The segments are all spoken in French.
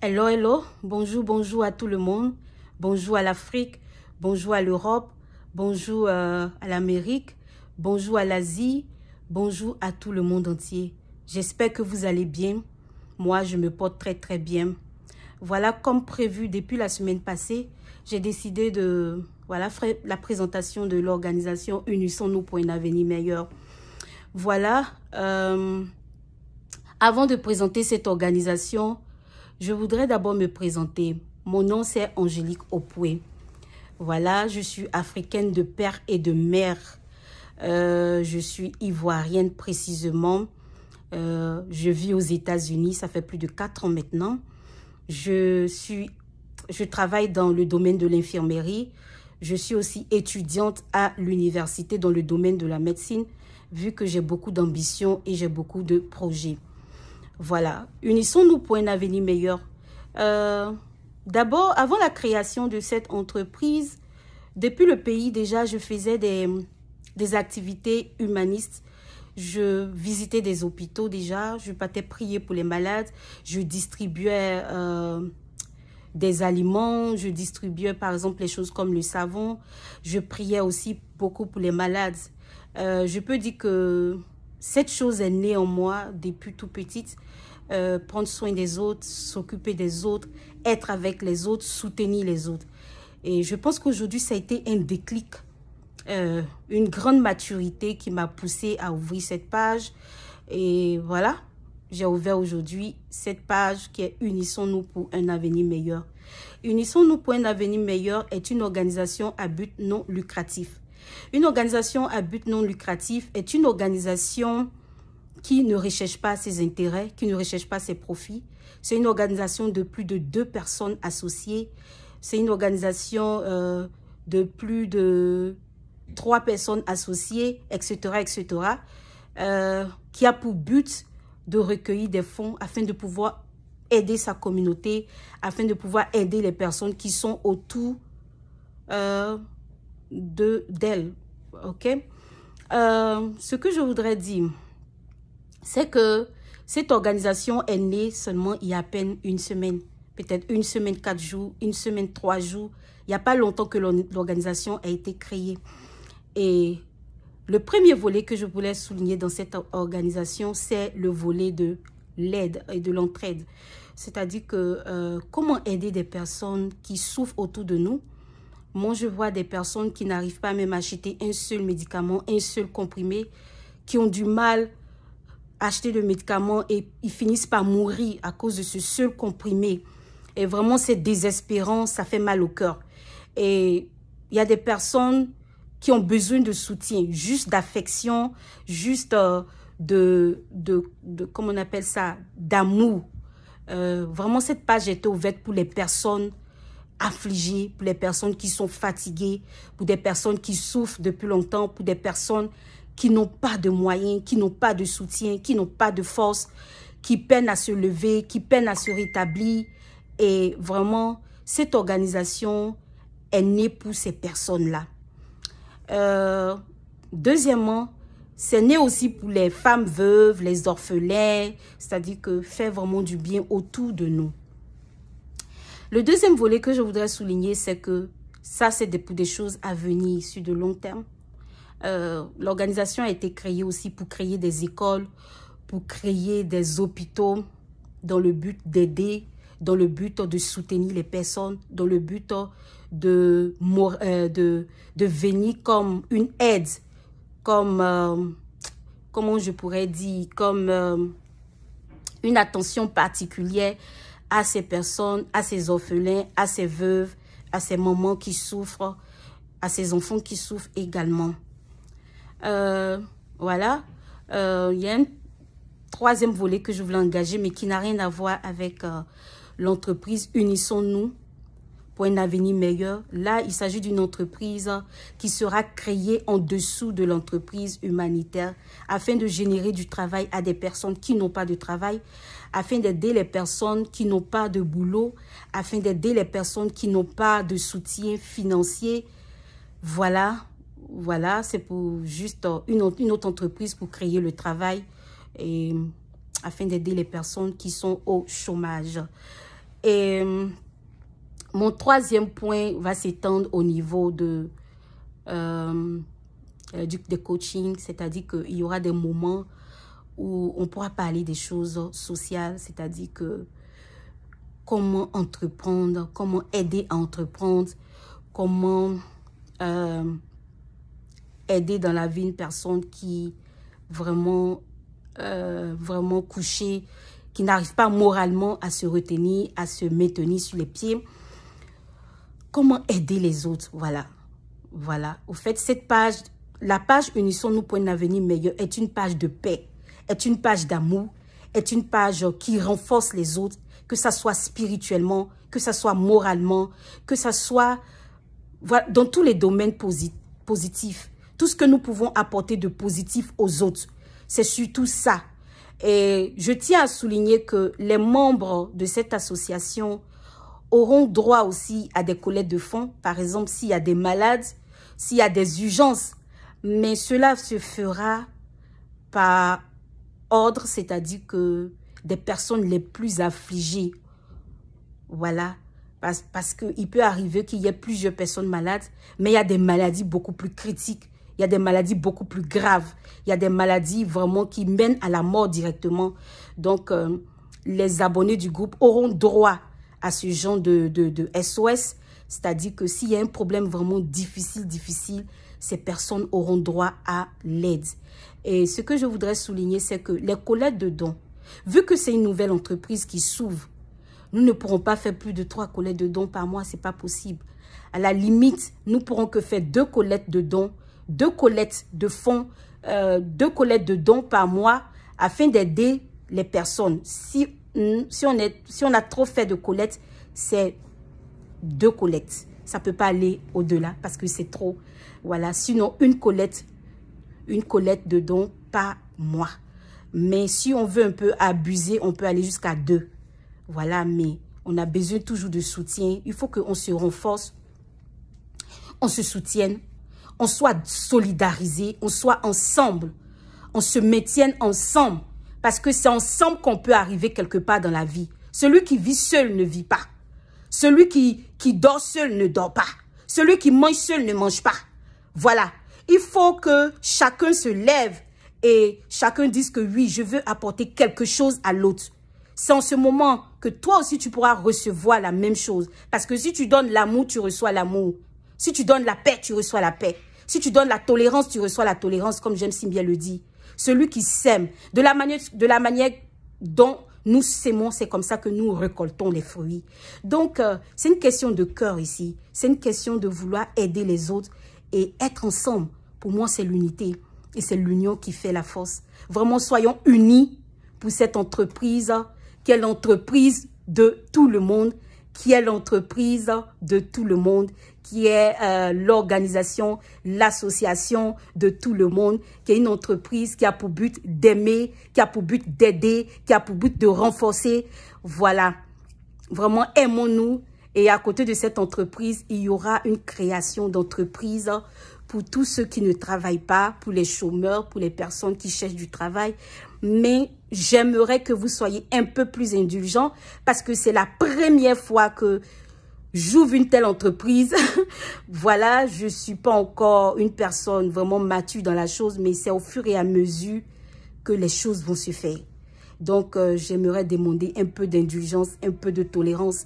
Hello, hello, bonjour, bonjour à tout le monde, bonjour à l'Afrique, bonjour à l'Europe, bonjour à l'Amérique, bonjour à l'Asie, bonjour à tout le monde entier. J'espère que vous allez bien. Moi, je me porte très très bien. Voilà, comme prévu depuis la semaine passée, j'ai décidé de faire la présentation de l'organisation Unissons-nous pour un avenir meilleur. Voilà, avant de présenter cette organisation, je voudrais d'abord me présenter. Mon nom, c'est Angélique Opoué. Voilà, je suis africaine de père et de mère. Je suis ivoirienne précisément. Je vis aux États-Unis, ça fait plus de 4 ans maintenant. Je travaille dans le domaine de l'infirmerie. Je suis aussi étudiante à l'université dans le domaine de la médecine, vu que j'ai beaucoup d'ambition et j'ai beaucoup de projets. Voilà, unissons-nous pour un avenir meilleur. D'abord, avant la création de cette entreprise, depuis le pays déjà, je faisais des activités humanistes. Je visitais des hôpitaux déjà, je partais prier pour les malades, je distribuais des aliments, je distribuais par exemple les choses comme le savon. Je priais aussi beaucoup pour les malades. Je peux dire que cette chose est née en moi depuis tout petite. Prendre soin des autres, s'occuper des autres, être avec les autres, soutenir les autres. Et je pense qu'aujourd'hui, ça a été un déclic, une grande maturité qui m'a poussée à ouvrir cette page. Et voilà, j'ai ouvert aujourd'hui cette page qui est Unissons-nous pour un avenir meilleur. Unissons-nous pour un avenir meilleur est une organisation à but non lucratif. Une organisation à but non lucratif est une organisation qui ne recherche pas ses intérêts, qui ne recherche pas ses profits. C'est une organisation de plus de 2 personnes associées. C'est une organisation de plus de 3 personnes associées, etc., etc., qui a pour but de recueillir des fonds afin de pouvoir aider sa communauté, afin de pouvoir aider les personnes qui sont autour d'elle. OK? Ce que je voudrais dire, c'est que cette organisation est née seulement il y a à peine une semaine. Peut-être une semaine, 4 jours, une semaine, 3 jours. Il n'y a pas longtemps que l'organisation a été créée. Et le premier volet que je voulais souligner dans cette organisation, c'est le volet de l'aide et de l'entraide. C'est-à-dire que comment aider des personnes qui souffrent autour de nous. Moi, je vois des personnes qui n'arrivent pas même à acheter un seul médicament, un seul comprimé, qui ont du mal à acheter le médicament et ils finissent par mourir à cause de ce seul comprimé. Et vraiment, c'est désespérant, ça fait mal au cœur. Et il y a des personnes qui ont besoin de soutien, juste d'affection, juste comment on appelle ça, d'amour. Vraiment, cette page est ouverte pour les personnes affligées, pour les personnes qui sont fatiguées, pour des personnes qui souffrent depuis longtemps, pour des personnes qui n'ont pas de moyens, qui n'ont pas de soutien, qui n'ont pas de force, qui peinent à se lever, qui peinent à se rétablir. Et vraiment, cette organisation est née pour ces personnes-là. Deuxièmement, c'est né aussi pour les femmes veuves, les orphelins, c'est-à-dire que fait vraiment du bien autour de nous. Le deuxième volet que je voudrais souligner, c'est que ça, c'est pour des choses à venir sur de long terme. L'organisation a été créée aussi pour créer des écoles, pour créer des hôpitaux dans le but d'aider, dans le but de soutenir les personnes, dans le but de venir comme une aide, comme, comment je pourrais dire, comme une attention particulière à ces personnes, à ces orphelins, à ces veuves, à ces mamans qui souffrent, à ces enfants qui souffrent également. Voilà, il y a un troisième volet que je voulais engager, mais qui n'a rien à voir avec l'entreprise Unissons-nous pour un avenir meilleur. Là, il s'agit d'une entreprise qui sera créée en dessous de l'entreprise humanitaire afin de générer du travail à des personnes qui n'ont pas de travail, afin d'aider les personnes qui n'ont pas de boulot, afin d'aider les personnes qui n'ont pas de soutien financier. Voilà, c'est pour juste une autre entreprise pour créer le travail et afin d'aider les personnes qui sont au chômage. Et mon troisième point va s'étendre au niveau de des coachings, c'est-à-dire qu'il y aura des moments où on pourra parler des choses sociales, c'est-à-dire que comment entreprendre, comment aider à entreprendre, comment aider dans la vie une personne qui vraiment couchée, qui n'arrive pas moralement à se retenir, à se maintenir sur les pieds. Comment aider les autres, voilà. Voilà. Au fait, cette page, la page Unissons-nous pour un avenir meilleur est une page de paix, est une page d'amour, est une page qui renforce les autres, que ça soit spirituellement, que ça soit moralement, que ça soit voilà, dans tous les domaines positifs. Tout ce que nous pouvons apporter de positif aux autres, c'est surtout ça. Et je tiens à souligner que les membres de cette association auront droit aussi à des collectes de fonds. Par exemple, s'il y a des malades, s'il y a des urgences. Mais cela se fera par ordre, c'est-à-dire que des personnes les plus affligées. Voilà. Parce qu'il peut arriver qu'il y ait plusieurs personnes malades, mais il y a des maladies beaucoup plus critiques. Il y a des maladies beaucoup plus graves. Il y a des maladies vraiment qui mènent à la mort directement. Donc, les abonnés du groupe auront droit à ce genre de SOS. C'est-à-dire que s'il y a un problème vraiment difficile, ces personnes auront droit à l'aide. Et ce que je voudrais souligner, c'est que les collectes de dons, vu que c'est une nouvelle entreprise qui s'ouvre, nous ne pourrons pas faire plus de 3 collectes de dons par mois, ce n'est pas possible. À la limite, nous pourrons que faire 2 collectes de dons, 2 collectes de fonds, 2 collectes de dons par mois afin d'aider les personnes. Si on a trop fait de collectes, c'est 2 collectes. Ça ne peut pas aller au-delà parce que c'est trop. Voilà, sinon une collecte de dons par mois. Mais si on veut un peu abuser, on peut aller jusqu'à 2. Voilà, mais on a besoin toujours de soutien. Il faut qu'on se renforce, on se soutienne, on soit solidarisés, on soit ensemble, on se maintienne ensemble. Parce que c'est ensemble qu'on peut arriver quelque part dans la vie. Celui qui vit seul ne vit pas. Celui qui dort seul ne dort pas. Celui qui mange seul ne mange pas. Voilà. Il faut que chacun se lève et chacun dise que oui, je veux apporter quelque chose à l'autre. C'est en ce moment que toi aussi tu pourras recevoir la même chose. Parce que si tu donnes l'amour, tu reçois l'amour. Si tu donnes la paix, tu reçois la paix. Si tu donnes la tolérance, tu reçois la tolérance, comme j'aime si bien le dire. Celui qui sème, de la manière dont nous sémons, c'est comme ça que nous récoltons les fruits. Donc, c'est une question de cœur ici. C'est une question de vouloir aider les autres et être ensemble. Pour moi, c'est l'unité et c'est l'union qui fait la force. Vraiment, soyons unis pour cette entreprise, qui est l'entreprise de tout le monde, qui est l'entreprise de tout le monde, qui est l'organisation, l'association de tout le monde, qui est une entreprise qui a pour but d'aimer, qui a pour but d'aider, qui a pour but de renforcer. Voilà, vraiment aimons-nous. Et à côté de cette entreprise, il y aura une création d'entreprise pour tous ceux qui ne travaillent pas, pour les chômeurs, pour les personnes qui cherchent du travail. Mais j'aimerais que vous soyez un peu plus indulgents parce que c'est la première fois que j'ouvre une telle entreprise. Voilà, je ne suis pas encore une personne vraiment mature dans la chose, mais c'est au fur et à mesure que les choses vont se faire. Donc, j'aimerais demander un peu d'indulgence, un peu de tolérance,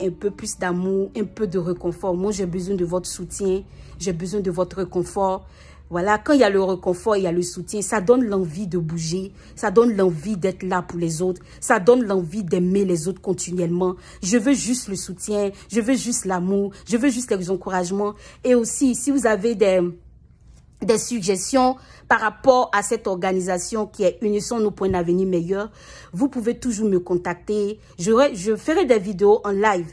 un peu plus d'amour, un peu de réconfort. Moi, j'ai besoin de votre soutien, j'ai besoin de votre réconfort. Voilà, quand il y a le réconfort, il y a le soutien, ça donne l'envie de bouger, ça donne l'envie d'être là pour les autres, ça donne l'envie d'aimer les autres continuellement. Je veux juste le soutien, je veux juste l'amour, je veux juste les encouragements. Et aussi, si vous avez des suggestions par rapport à cette organisation qui est Unissons-nous pour un avenir meilleur, vous pouvez toujours me contacter. Je ferai des vidéos en live,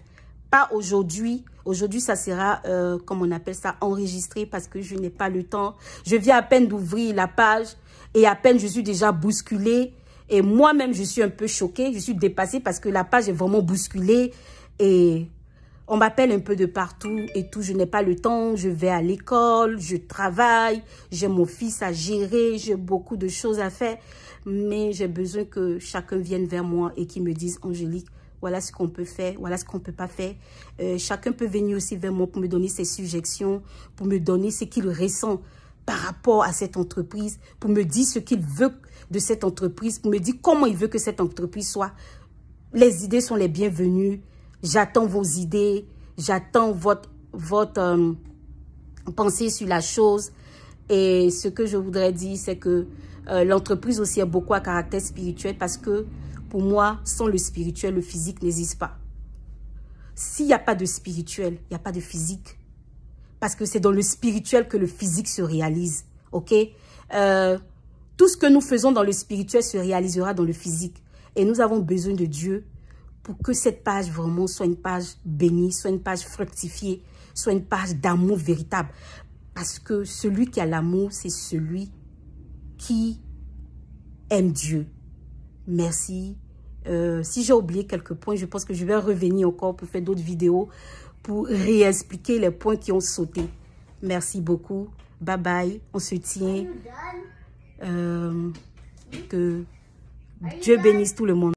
pas aujourd'hui. Aujourd'hui, ça sera, comme on appelle ça, enregistré parce que je n'ai pas le temps. Je viens à peine d'ouvrir la page et à peine je suis déjà bousculée. Et moi-même, je suis un peu choquée, je suis dépassée parce que la page est vraiment bousculée et on m'appelle un peu de partout et tout. Je n'ai pas le temps, je vais à l'école, je travaille, j'ai mon fils à gérer, j'ai beaucoup de choses à faire. Mais j'ai besoin que chacun vienne vers moi et qu'il me dise « Angélique, Voilà ce qu'on peut faire, voilà ce qu'on ne peut pas faire. Chacun peut venir aussi vers moi pour me donner ses suggestions, pour me donner ce qu'il ressent par rapport à cette entreprise, pour me dire ce qu'il veut de cette entreprise, pour me dire comment il veut que cette entreprise soit. Les idées sont les bienvenues. J'attends vos idées, j'attends votre pensée sur la chose. Et ce que je voudrais dire, c'est que l'entreprise aussi a beaucoup à caractère spirituel parce que pour moi, sans le spirituel, le physique n'existe pas. S'il n'y a pas de spirituel, il n'y a pas de physique. Parce que c'est dans le spirituel que le physique se réalise. Ok? Tout ce que nous faisons dans le spirituel se réalisera dans le physique. Et nous avons besoin de Dieu pour que cette page vraiment soit une page bénie, soit une page fructifiée, soit une page d'amour véritable. Parce que celui qui a l'amour, c'est celui qui aime Dieu. Merci. Si j'ai oublié quelques points, je pense que je vais revenir encore pour faire d'autres vidéos pour réexpliquer les points qui ont sauté. Merci beaucoup. Bye bye. On se tient. Que Dieu bénisse tout le monde.